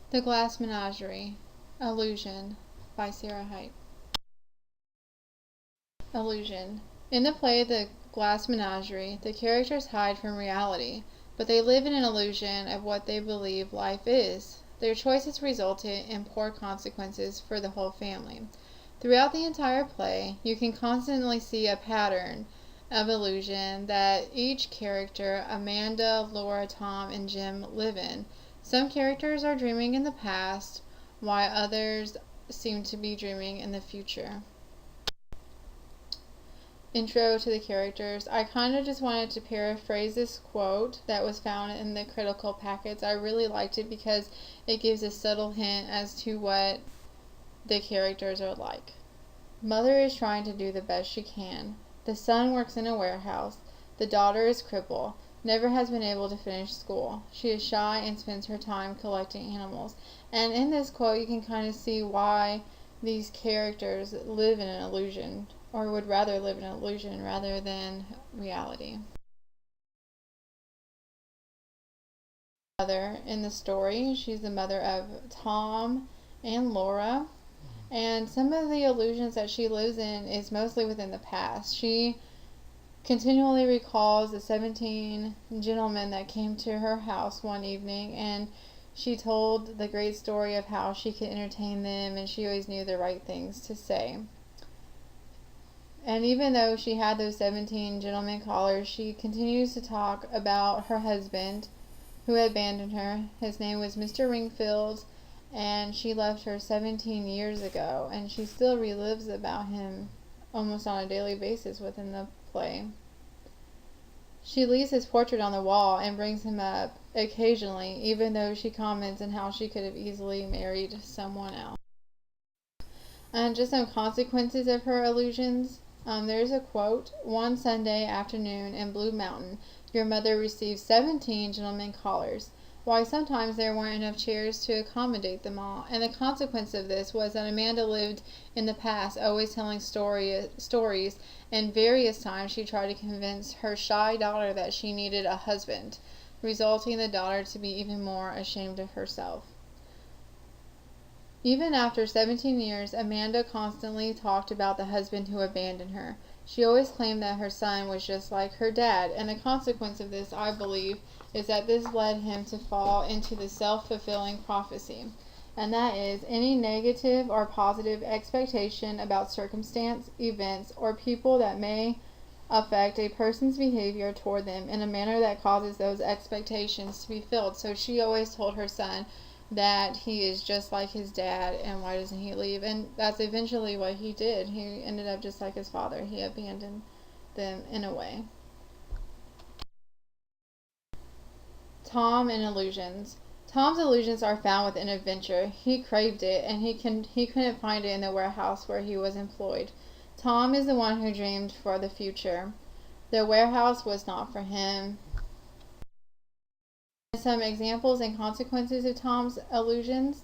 The Glass Menagerie, Illusion, by Sarah Hite. Illusion. In the play The Glass Menagerie, the characters hide from reality, but they live in an illusion of what they believe life is. Their choices resulted in poor consequences for the whole family. Throughout the entire play, you can constantly see a pattern of illusion that each character, Amanda, Laura, Tom, and Jim, live in. Some characters are dreaming in the past, while others seem to be dreaming in the future. Intro to the characters. I kind of just wanted to paraphrase this quote that was found in the critical packets. I really liked it because it gives a subtle hint as to what the characters are like. Mother is trying to do the best she can. The son works in a warehouse. The daughter is crippled, never has been able to finish school. She is shy and spends her time collecting animals. And in this quote, you can kind of see why these characters live in an illusion, or would rather live in an illusion rather than reality. Mother in the story, she's the mother of Tom and Laura. And some of the illusions that she lives in is mostly within the past. She continually recalls the 17 gentlemen that came to her house one evening, and she told the great story of how she could entertain them, and she always knew the right things to say. And even though she had those 17 gentlemen callers, she continues to talk about her husband who had abandoned her. His name was Mr. Ringfield, and she left her 17 years ago, and she still relives about him almost on a daily basis within the play. She leaves his portrait on the wall and brings him up occasionally, even though she comments on how she could have easily married someone else. And just some consequences of her illusions. There's a quote: "One Sunday afternoon in Blue Mountain, your mother received 17 gentlemen callers. Why, sometimes there weren't enough chairs to accommodate them all." And the consequence of this was that Amanda lived in the past, always telling stories, and various times she tried to convince her shy daughter that she needed a husband, resulting in the daughter to be even more ashamed of herself. Even after 17 years, Amanda constantly talked about the husband who abandoned her. She always claimed that her son was just like her dad, and the consequence of this, I believe, is that this led him to fall into the self-fulfilling prophecy. And that is, any negative or positive expectation about circumstance, events, or people that may affect a person's behavior toward them in a manner that causes those expectations to be filled. So she always told her son that he is just like his dad, and why doesn't he leave? And that's eventually what he did. He ended up just like his father. He abandoned them in a way. Tom and illusions. Tom's illusions are found within adventure. He craved it, and he couldn't find it in the warehouse where he was employed. Tom is the one who dreamed for the future. The warehouse was not for him. Some examples and consequences of Tom's illusions.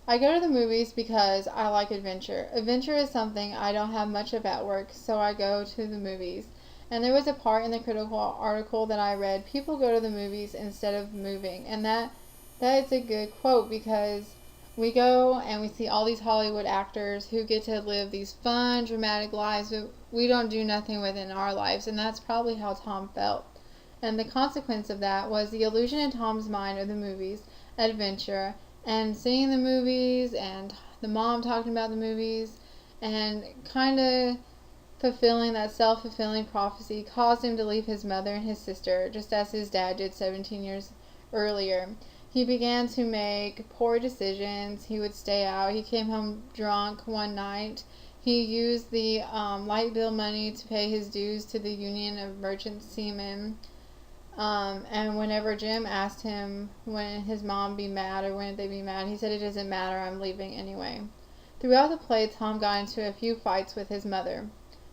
I go to the movies because I like adventure. Adventure is something I don't have much of at work, so I go to the movies. And there was a part in the critical article that I read: people go to the movies instead of moving. And that is a good quote, because we go and we see all these Hollywood actors who get to live these fun, dramatic lives, but we don't do nothing within our lives. And that's probably how Tom felt. And the consequence of that was the illusion in Tom's mind of the movies, adventure, and seeing the movies, and the mom talking about the movies, and kind of fulfilling that self-fulfilling prophecy caused him to leave his mother and his sister, just as his dad did 17 years earlier. He began to make poor decisions. He would stay out. He came home drunk one night. He used the light bill money to pay his dues to the Union of Merchant Seamen. And whenever Jim asked him when his mom be mad or when they be mad, he said, "It doesn't matter, I'm leaving anyway." Throughout the play, Tom got into a few fights with his mother.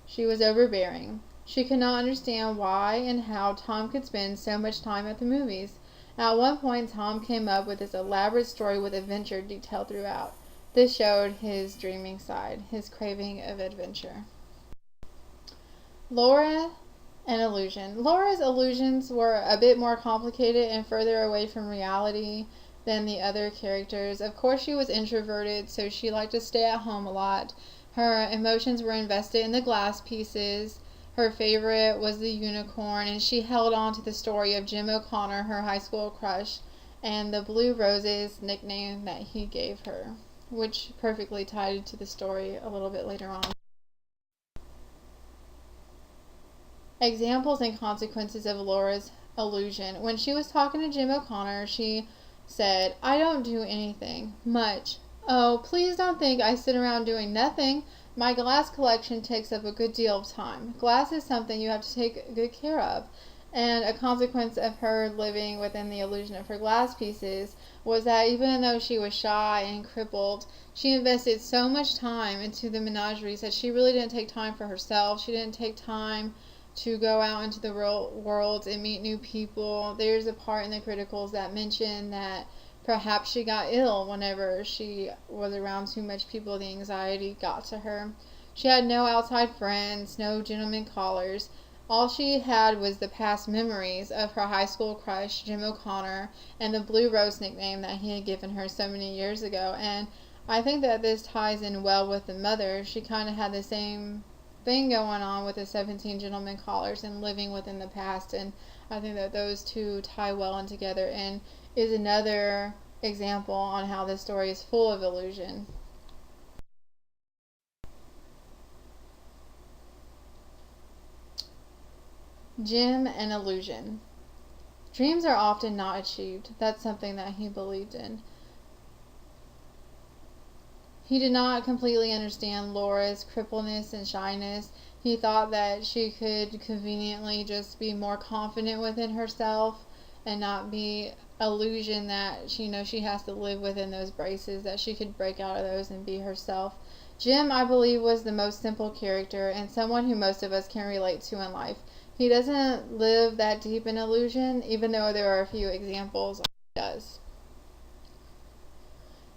She was overbearing. She could not understand why and how Tom could spend so much time at the movies. At one point, Tom came up with this elaborate story with adventure detailed throughout. This showed his dreaming side, his craving of adventure. Laura and illusion. Laura's illusions were a bit more complicated and further away from reality than the other characters. Of course, she was introverted, so she liked to stay at home a lot. Her emotions were invested in the glass pieces. Her favorite was the unicorn, and she held on to the story of Jim O'Connor, her high school crush, and the Blue Roses nickname that he gave her, which perfectly tied into the story a little bit later on. Examples and consequences of Laura's illusion. When she was talking to Jim O'Connor, she said, "I don't do anything much. Oh, please don't think I sit around doing nothing. My glass collection takes up a good deal of time. Glass is something you have to take good care of." And a consequence of her living within the illusion of her glass pieces was that even though she was shy and crippled, she invested so much time into the menageries that she really didn't take time for herself. She didn't take time to go out into the real world and meet new people. There's a part in the criticals that mention that perhaps she got ill whenever she was around too much people. The anxiety got to her. She had no outside friends, no gentlemen callers. All she had was the past memories of her high school crush, Jim O'Connor, and the Blue Rose nickname that he had given her so many years ago. And I think that this ties in well with the mother. She kind of had the same thing going on with the 17 gentlemen callers and living within the past, and I think that those two tie well in together and is another example on how this story is full of illusion. Jim and illusion. Dreams are often not achieved. That's something that he believed in. He did not completely understand Laura's crippledness and shyness. He thought that she could conveniently just be more confident within herself and not be illusion that she knows she has to live within those braces, that she could break out of those and be herself. Jim, I believe, was the most simple character and someone who most of us can relate to in life. He doesn't live that deep in illusion, even though there are a few examples he does.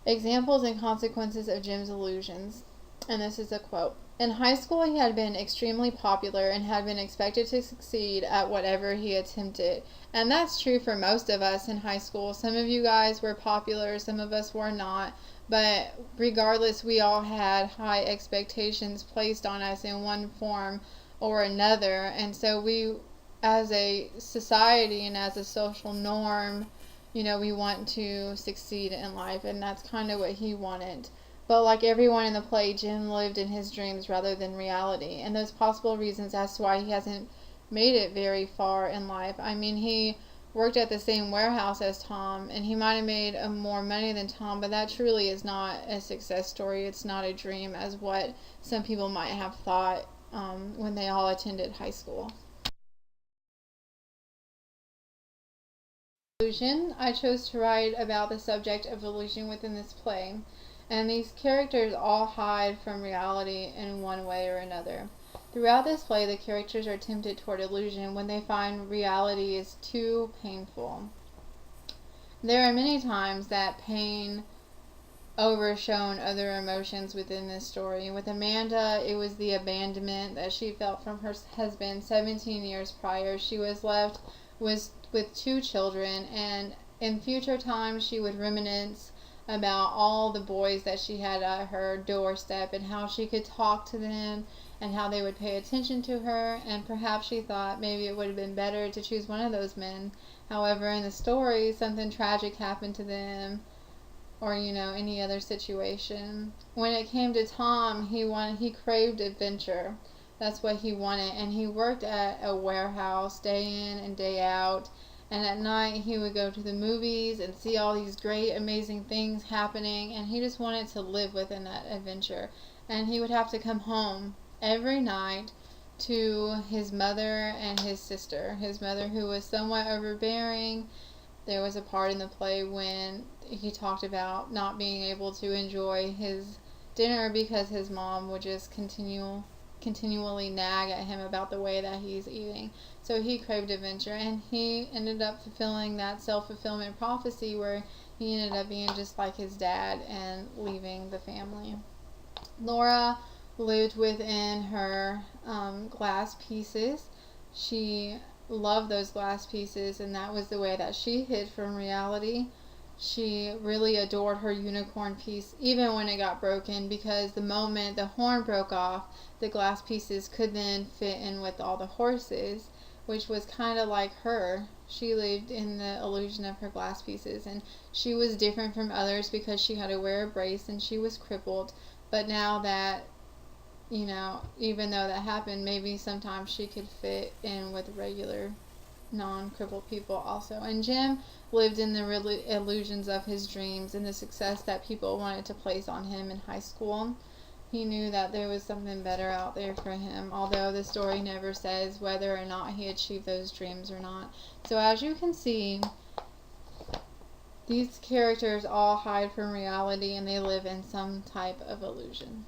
Examples and consequences of Jim's illusions. And this is a quote. In high school, he had been extremely popular and had been expected to succeed at whatever he attempted. And that's true for most of us in high school. Some of you guys were popular, some of us were not. But regardless, we all had high expectations placed on us in one form or another. And so we, as a society and as a social norm, we want to succeed in life, and that's kind of what he wanted. But like everyone in the play, Jim lived in his dreams rather than reality, and those possible reasons as to why he hasn't made it very far in life. I mean, he worked at the same warehouse as Tom, and he might have made more money than Tom, but that truly is not a success story. It's not a dream as what some people might have thought when they all attended high school. Illusion. I chose to write about the subject of illusion within this play, and these characters all hide from reality in one way or another. Throughout this play, the characters are tempted toward illusion when they find reality is too painful. There are many times that pain overshone other emotions within this story. With Amanda, it was the abandonment that she felt from her husband 17 years prior. She was left with 2 children, and in future times she would reminisce about all the boys that she had at her doorstep and how she could talk to them and how they would pay attention to her, and perhaps she thought maybe it would have been better to choose one of those men. However, in the story, something tragic happened to them, or any other situation. When it came to Tom, he craved adventure. That's what he wanted, and he worked at a warehouse day in and day out, and at night he would go to the movies and see all these great amazing things happening, and he just wanted to live within that adventure. And he would have to come home every night to his mother and his sister. His mother, who was somewhat overbearing. There was a part in the play when he talked about not being able to enjoy his dinner because his mom would just continually nag at him about the way that he's eating. So he craved adventure, and he ended up fulfilling that self-fulfillment prophecy where he ended up being just like his dad and leaving the family. Laura lived within her glass pieces. She loved those glass pieces, and that was the way that she hid from reality. She really adored her unicorn piece, even when it got broken, because the moment the horn broke off, the glass pieces could then fit in with all the horses, which was kind of like her. She lived in the illusion of her glass pieces, and she was different from others because she had to wear a brace and she was crippled. But now that, even though that happened, maybe sometimes she could fit in with regular non-crippled people also. And Jim lived in the illusions of his dreams and the success that people wanted to place on him in high school. He knew that there was something better out there for him, although the story never says whether or not he achieved those dreams or not. So as you can see, these characters all hide from reality and they live in some type of illusion.